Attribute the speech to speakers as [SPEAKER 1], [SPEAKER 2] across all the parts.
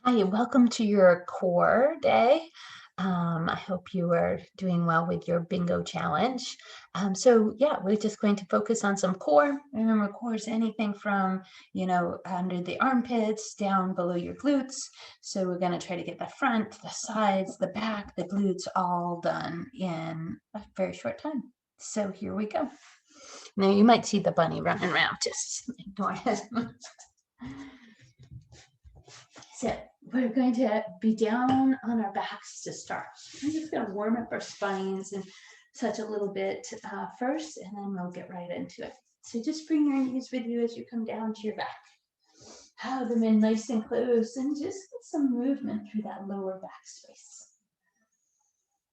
[SPEAKER 1] Hi, and welcome to your core day. I hope you are doing well with your bingo challenge. Yeah, we're just going to focus on some core. Remember, core is anything from, under the armpits down below your glutes. So we're going to try to get the front, the sides, the back, the glutes all done in a very short time. So here we go. Now you might see the bunny running around, just ignore it. So we're going to be down on our backs to start. I'm just going to warm up our spines and such a little bit first, and then we'll get right into it. So just bring your knees with you as you come down to your back. Have them in nice and close, and just get some movement through that lower back space.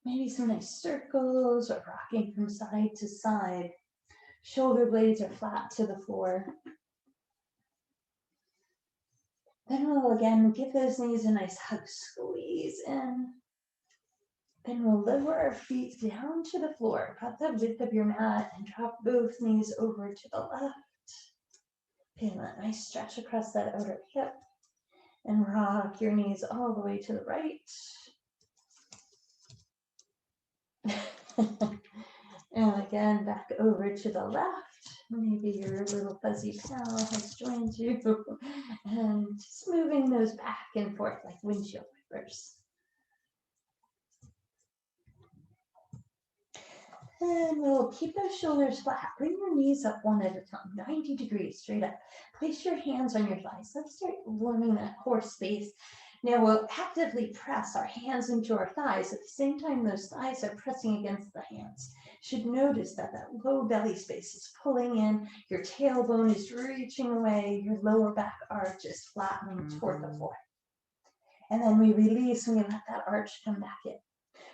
[SPEAKER 1] Maybe some nice circles or rocking from side to side. Shoulder blades are flat to the floor. Then we'll again give those knees a nice hug, squeeze in. Then we'll lower our feet down to the floor, about the width of your mat, and drop both knees over to the left. Feel that nice stretch across that outer hip. And rock your knees all the way to the right. And again, back over to the left. Maybe your little fuzzy pal has joined you. And just moving those back and forth like windshield wipers. And we'll keep those shoulders flat. Bring your knees up one at a time, 90 degrees straight up. Place your hands on your thighs. Let's start warming that core space. Now we'll actively press our hands into our thighs. At the same time, those thighs are pressing against the hands. You should notice that that low belly space is pulling in. Your tailbone is reaching away. Your lower back arch is flattening toward the floor. And then we release and we let that arch come back in.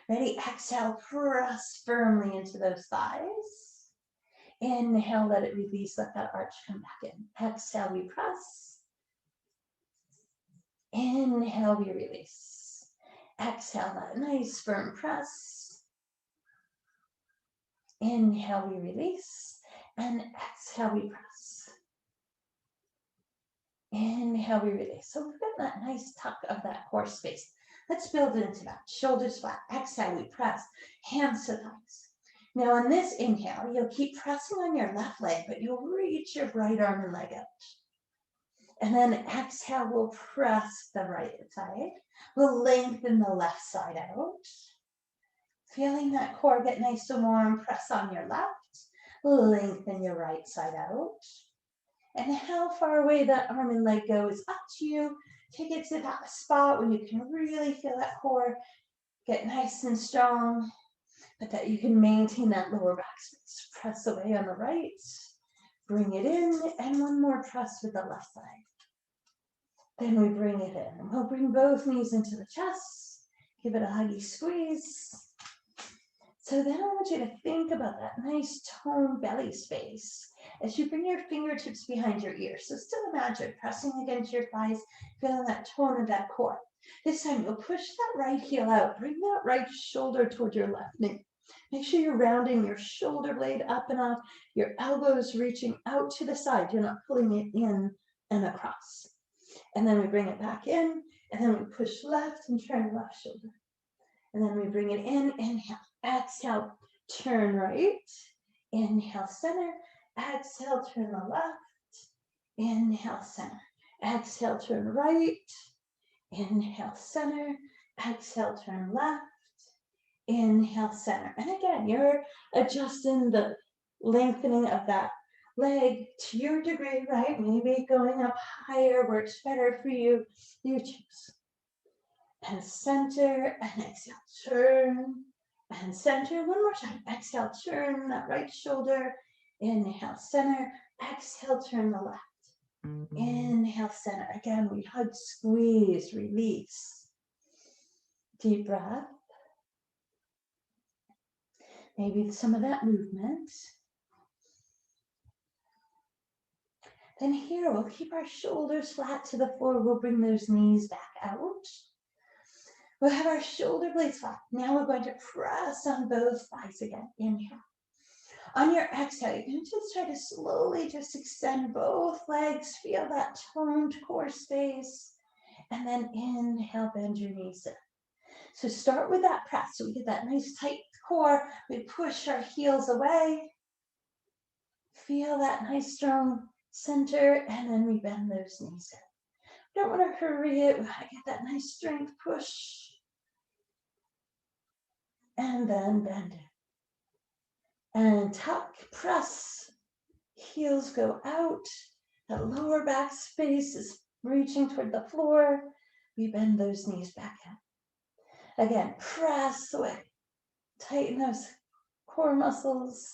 [SPEAKER 1] Ready? Exhale, press firmly into those thighs. Inhale, let it release, let that arch come back in. Exhale, we press. Inhale, we release. Exhale, that nice firm press. Inhale, we release. And exhale, we press. Inhale, we release. So we've got that nice tuck of that core space. Let's build into that. Shoulders flat. Exhale, we press. Hands to thighs. Now on this inhale, you'll keep pressing on your left leg, but you'll reach your right arm and leg out. And then exhale, we'll press the right side. We'll lengthen the left side out. Feeling that core get nice and warm, press on your left. Lengthen your right side out. And how far away that arm and leg go is up to you. Take it to that spot when you can really feel that core get nice and strong, but that you can maintain that lower back space. Press away on the right, bring it in, and one more press with the left side. Then we bring it in, and we'll bring both knees into the chest, give it a huggy squeeze. So then I want you to think about that nice toned belly space as you bring your fingertips behind your ears. So still imagine pressing against your thighs, feeling that tone of that core. This time you'll push that right heel out, bring that right shoulder toward your left knee. Make sure you're rounding your shoulder blade up and off, your elbows reaching out to the side. You're not pulling it in and across. And then we bring it back in, and then we push left and turn left shoulder. And then we bring it in, inhale, exhale, turn right, inhale, center, exhale, turn the left, inhale, center, exhale, turn right, inhale, center, exhale, turn left, inhale, center. And again, you're adjusting the lengthening of that leg to your degree, right? Maybe going up higher works better for you. You choose. And center, and exhale, turn, and center. One more time. Exhale, turn that right shoulder. Inhale, center. Exhale, turn the left. Inhale, center. Again, we hug, squeeze, release. Deep breath. Maybe some of that movement. Then here, we'll keep our shoulders flat to the floor. We'll bring those knees back out. We'll have our shoulder blades flat. Now we're going to press on both thighs again. Inhale. On your exhale, you can just try to slowly just extend both legs. Feel that toned core space. and then inhale, bend your knees in. So start with that press. So we get that nice tight core. We push our heels away. Feel that nice strong center, and then we bend those knees in. Don't want to hurry it. We want to get that nice strength push. And then bend it. And tuck, press. Heels go out. That lower back space is reaching toward the floor. We bend those knees back in. Again, press away. Tighten those core muscles.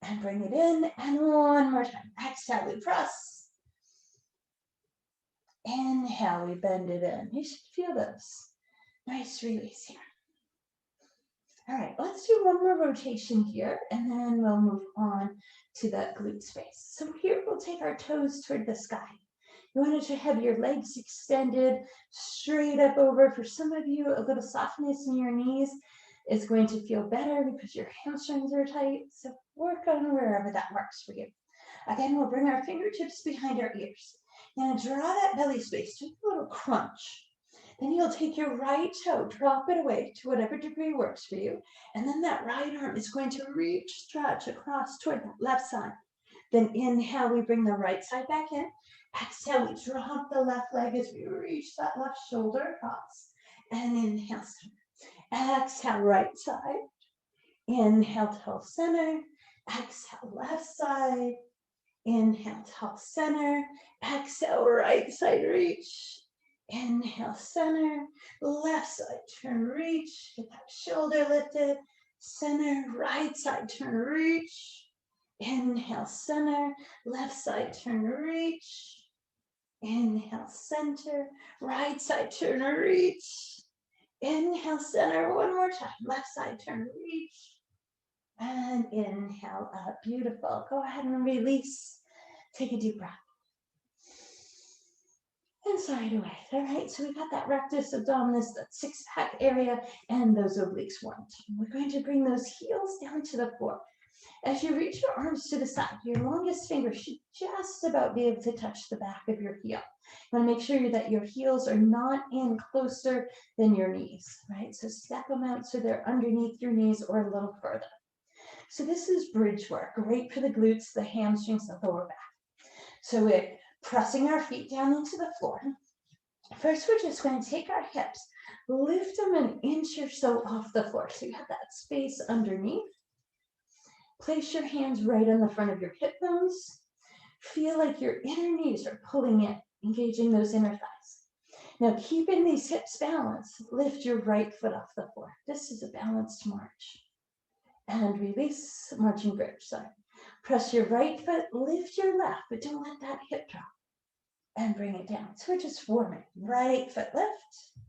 [SPEAKER 1] And bring it in. And one more time. Exhale, we press. Inhale, we bend it in. You should feel this. Nice release here. All right, let's do one more rotation here, and then we'll move on to that glute space. So here we'll take our toes toward the sky. You want to have your legs extended straight up over. For some of you, a little softness in your knees is going to feel better because your hamstrings are tight. So work on wherever that works for you. Again, we'll bring our fingertips behind our ears. Now draw that belly space, just a little crunch. Then you'll take your right toe, drop it away to whatever degree works for you. And then that right arm is going to reach, stretch across toward that left side. Then inhale, we bring the right side back in. Exhale, we drop the left leg as we reach that left shoulder across. And inhale, center. Exhale, right side. Inhale, toe center. Exhale, left side. Inhale, toe center. Exhale, right side reach. Inhale, center, left side, turn, reach, get that shoulder lifted, center, right side, turn, reach, inhale, center, left side, turn, reach, inhale, center, right side, turn, reach, inhale, center, one more time, left side, turn, reach, and inhale up, beautiful. Go ahead and release, take a deep breath. And side away. All right, so we got that rectus abdominis, that six-pack area, and those obliques warmed. We're going to bring those heels down to the floor. As you reach your arms to the side, your longest finger should just about be able to touch the back of your heel. You want to make sure that your heels are not in closer than your knees, right? So step them out so they're underneath your knees or a little further. So this is bridge work, great for the glutes, the hamstrings, the lower back. So we're pressing our feet down into the floor. First, we're just going to take our hips, lift them an inch or so off the floor. So you have that space underneath. Place your hands right on the front of your hip bones. Feel like your inner knees are pulling in, engaging those inner thighs. Now, keeping these hips balanced, lift your right foot off the floor. This is a balanced march. And release, marching bridge, sorry. Press your right foot, lift your left, but don't let that hip drop. And bring it down. So we're just warming. Right foot lift.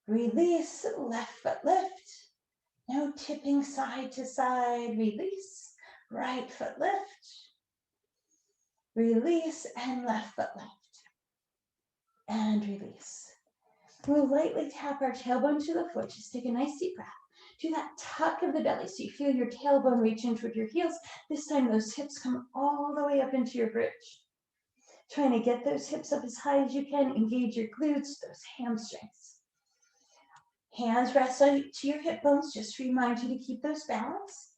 [SPEAKER 1] Release, left foot lift. No tipping side to side. Release, right foot lift. Release, and left foot lift. And release. We'll lightly tap our tailbone to the floor. Just take a nice deep breath. Do that tuck of the belly so you feel your tailbone reaching toward your heels. This time those hips come all the way up into your bridge. Trying to get those hips up as high as you can. Engage your glutes, those hamstrings. Hands rest to your hip bones. Just to remind you to keep those balanced.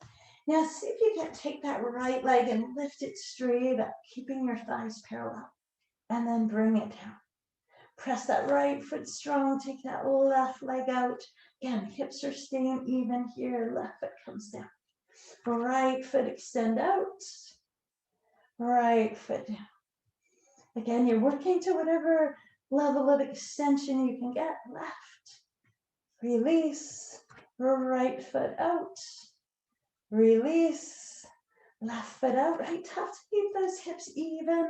[SPEAKER 1] Now see if you can take that right leg and lift it straight up, keeping your thighs parallel. And then bring it down. Press that right foot strong. Take that left leg out. Again, hips are staying even here. Left foot comes down. Right foot extend out. Right foot down. Again, you're working to whatever level of extension you can get. Left. Release. Right foot out. Release. Left foot out. Right, tough to keep those hips even.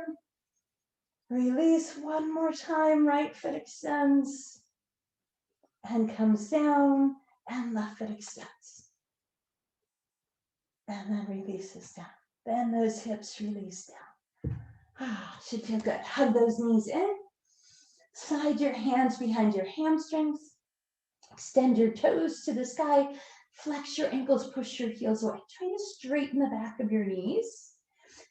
[SPEAKER 1] Release one more time. Right foot extends and comes down, and left foot extends. And then releases down. Bend those hips, release down. Should feel good. Hug those knees in. Slide your hands behind your hamstrings. Extend your toes to the sky. Flex your ankles, push your heels away. Try to straighten the back of your knees.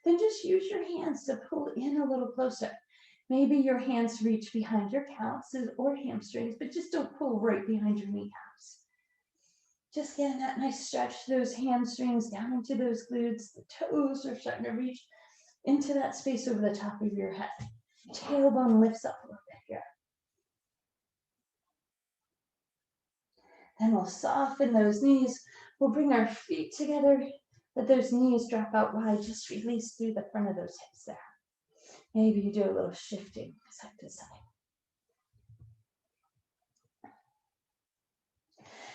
[SPEAKER 1] Then just use your hands to pull in a little closer. Maybe your hands reach behind your calves or hamstrings, but just don't pull right behind your kneecaps. Just getting that nice stretch, those hamstrings down into those glutes. The toes are starting to reach into that space over the top of your head. Tailbone lifts up a little bit here. Then we'll soften those knees. We'll bring our feet together. Let those knees drop out wide. Just release through the front of those hips there. Maybe you do a little shifting side to side.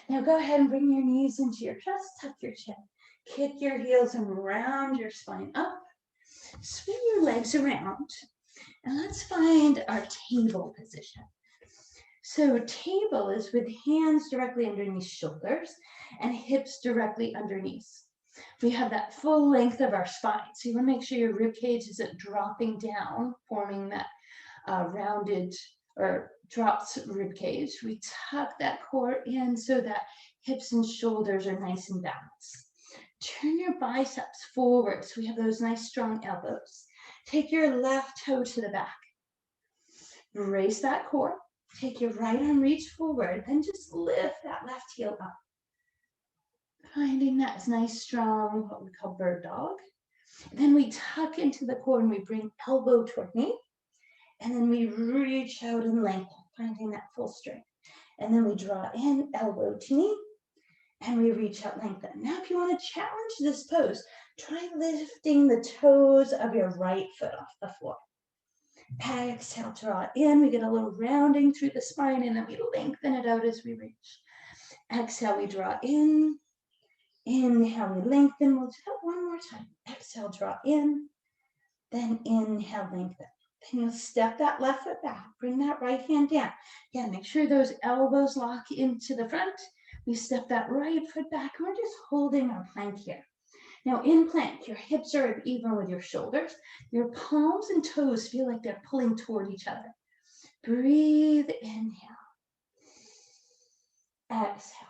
[SPEAKER 1] Now go ahead and bring your knees into your chest, tuck your chin. Kick your heels and round your spine up. Swing your legs around. And let's find our table position. So table is with hands directly underneath shoulders and hips directly underneath. We have that full length of our spine. So you want to make sure your rib cage isn't dropping down, forming that rounded or dropped rib cage. We tuck that core in so that hips and shoulders are nice and balanced. Turn your biceps forward so we have those nice strong elbows. Take your left toe to the back. Brace that core. Take your right arm, reach forward, then just lift that left heel up. Finding that nice strong, what we call bird dog. Then we tuck into the core and we bring elbow toward knee. And then we reach out and lengthen, finding that full strength. And then we draw in, elbow to knee, and we reach out, lengthen. Now, if you want to challenge this pose, try lifting the toes of your right foot off the floor. Exhale, draw in. We get a little rounding through the spine, and then we lengthen it out as we reach. Exhale, we draw in. Inhale, we lengthen. We'll do that one more time. Exhale, draw in. Then inhale, lengthen. Then you'll step that left foot back. Bring that right hand down. Again, make sure those elbows lock into the front. We step that right foot back. And we're just holding our plank here. Now in plank, your hips are even with your shoulders. Your palms and toes feel like they're pulling toward each other. Breathe, inhale. Exhale.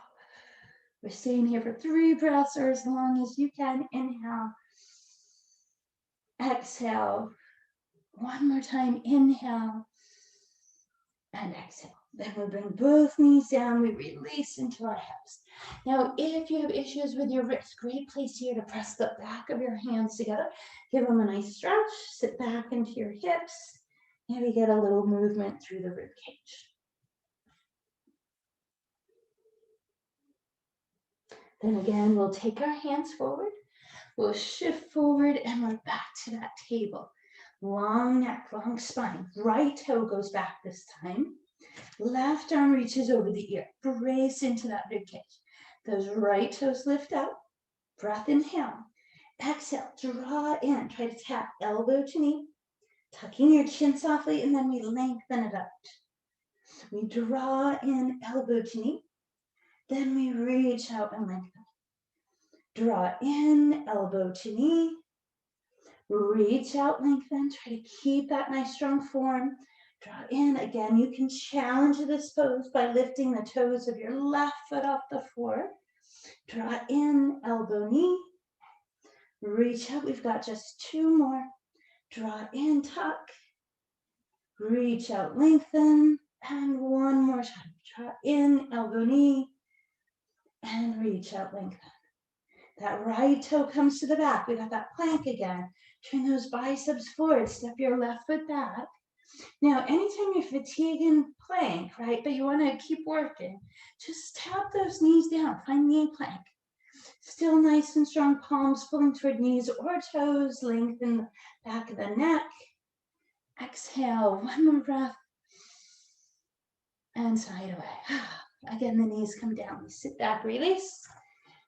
[SPEAKER 1] We're staying here for 3 breaths or as long as you can. Inhale. Exhale. One more time. Inhale. And exhale. Then we bring both knees down. We release into our hips. Now, if you have issues with your wrists, great place here to press the back of your hands together. Give them a nice stretch. Sit back into your hips. Maybe get a little movement through the rib cage. Then again, we'll take our hands forward. We'll shift forward and we're back to that table. Long neck, long spine. Right toe goes back this time. Left arm reaches over the ear. Brace into that rib cage. Those right toes lift up. Breath inhale. Exhale, draw in. Try to tap elbow to knee. Tucking your chin softly, and then we lengthen it out. We draw in elbow to knee. Then we reach out and lengthen. Draw in, elbow to knee. Reach out, lengthen. Try to keep that nice strong form. Draw in. Again, you can challenge this pose by lifting the toes of your left foot off the floor. Draw in, elbow, knee. Reach out. We've got just 2 more. Draw in, tuck. Reach out, lengthen. And one more time. Draw in, elbow, knee. And reach out, lengthen. That right toe comes to the back. We got that plank again. Turn those biceps forward. Step your left foot back. Now, anytime you're fatiguing plank, right, but you want to keep working, just tap those knees down. Find knee plank. Still nice and strong, palms pulling toward knees or toes. Lengthen the back of the neck. Exhale, one more breath. And side away. Again, the knees come down. We sit back, release.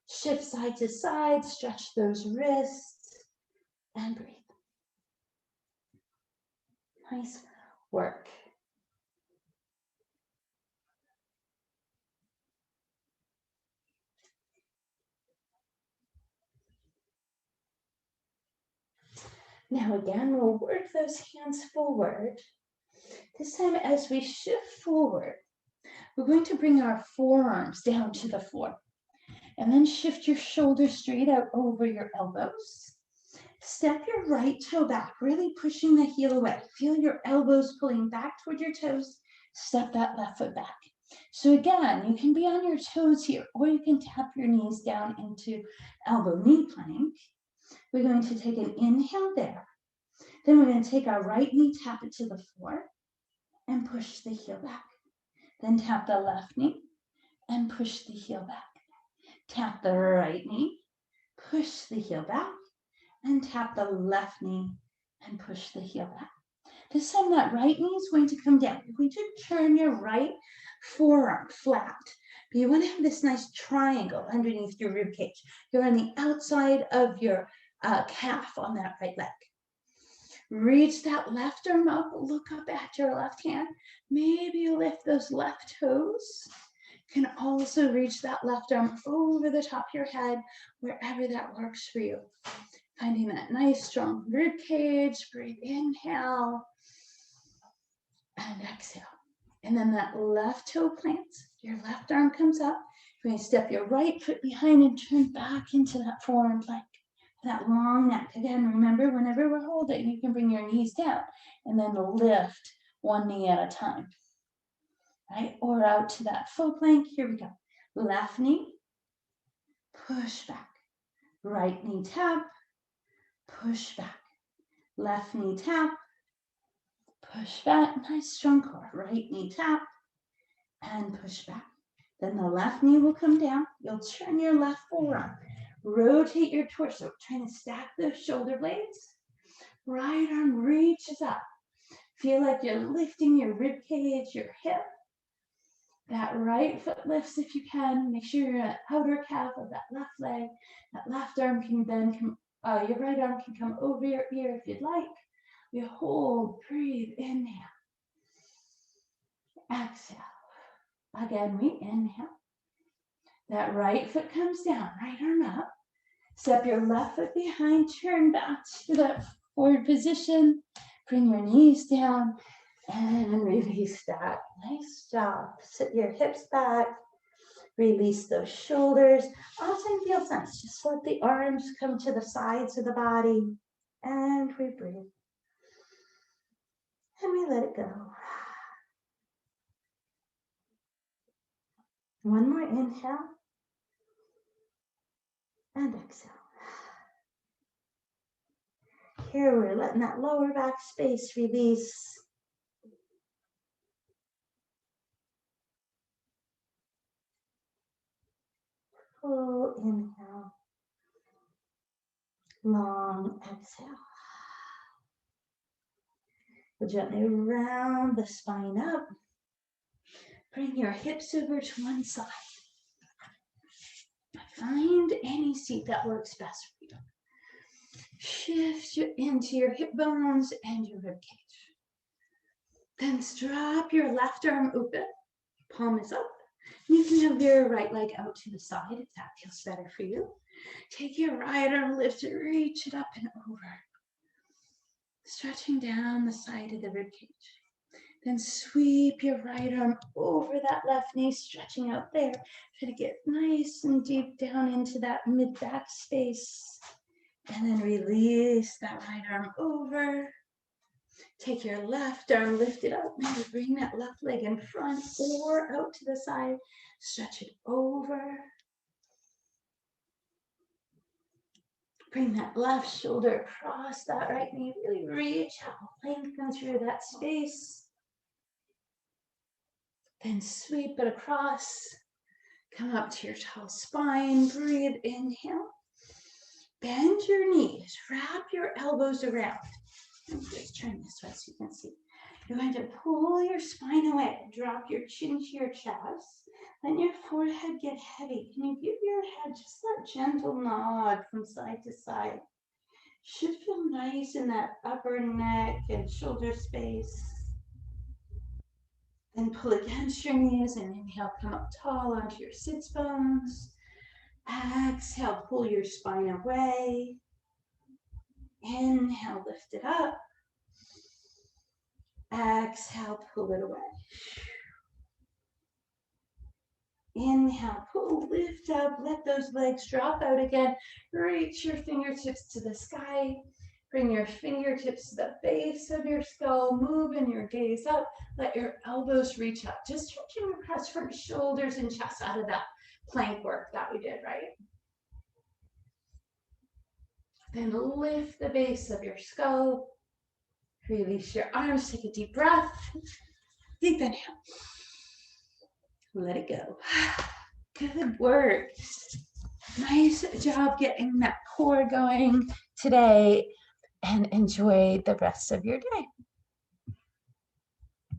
[SPEAKER 1] Shift side to side, stretch those wrists, and breathe. Nice work. Now again, we'll work those hands forward. This time as we shift forward, we're going to bring our forearms down to the floor. And then shift your shoulders straight out over your elbows. Step your right toe back, really pushing the heel away. Feel your elbows pulling back toward your toes. Step that left foot back. So again, you can be on your toes here, or you can tap your knees down into elbow knee plank. We're going to take an inhale there. Then we're going to take our right knee, tap it to the floor, and push the heel back. Then tap the left knee and push the heel back. Tap the right knee, push the heel back, and tap the left knee and push the heel back. This time that right knee is going to come down. You're going to turn your right forearm flat. But you want to have this nice triangle underneath your rib cage. You're on the outside of your calf on that right leg. Reach that left arm up, look up at your left hand. Maybe you lift those left toes. You can also reach that left arm over the top of your head, wherever that works for you. Finding that nice strong rib cage. Breathe, inhale and exhale. And then that left toe plants. Your left arm comes up. You're going to step your right foot behind and turn back into that forearm plank. That long neck. Again, remember, whenever we're holding, you can bring your knees down and then lift one knee at a time. Right? Or out to that full plank. Here we go. Left knee, push back. Right knee tap, push back. Left knee tap, push back. Nice strong core. Right knee tap and push back. Then the left knee will come down. You'll turn your left forearm. Rotate your torso, trying to stack those shoulder blades. Right arm reaches up. Feel like you're lifting your rib cage, your hip. That right foot lifts if you can. Make sure you're at outer calf of that left leg. That left arm can then come, your right arm can come over your ear if you'd like. You hold, breathe, inhale. Exhale. Again, we inhale. That right foot comes down, right arm up. Step your left foot behind, turn back to that forward position. Bring your knees down and release that. Nice job. Sit your hips back. Release those shoulders. Often feels nice. Just let the arms come to the sides of the body. And we breathe. And we let it go. One more inhale. And exhale. Here we're letting that lower back space release. Full inhale. Long exhale. We'll gently round the spine up. Bring your hips over to one side. Find any seat that works best for you. Shift into your hip bones and your rib cage. Then drop your left arm open. Palm is up. You can have your right leg out to the side if that feels better for you. Take your right arm, lift it, reach it up and over. Stretching down the side of the rib cage. Then sweep your right arm over that left knee, stretching out there. Try to get nice and deep down into that mid-back space. And then release that right arm over. Take your left arm, lift it up. Maybe bring that left leg in front or out to the side. Stretch it over. Bring that left shoulder across that right knee. Really reach out, lengthen through that space. Then sweep it across. Come up to your tall spine. Breathe, inhale. Bend your knees. Wrap your elbows around. Just turn this way so you can see. You're going to pull your spine away. Drop your chin to your chest. Let your forehead get heavy. Can you give your head just that gentle nod from side to side? Should feel nice in that upper neck and shoulder space. Then pull against your knees and inhale, come up tall onto your sits bones. Exhale, pull your spine away. Inhale, lift it up. Exhale, pull it away. Inhale, pull, lift up, let those legs drop out again. Reach your fingertips to the sky. Bring your fingertips to the base of your skull. Moving your gaze up. Let your elbows reach up. Just stretching across from shoulders and chest out of that plank work that we did, right? Then lift the base of your skull. Release your arms. Take a deep breath. Deep inhale. Let it go. Good work. Nice job getting that core going today, and enjoy the rest of your day.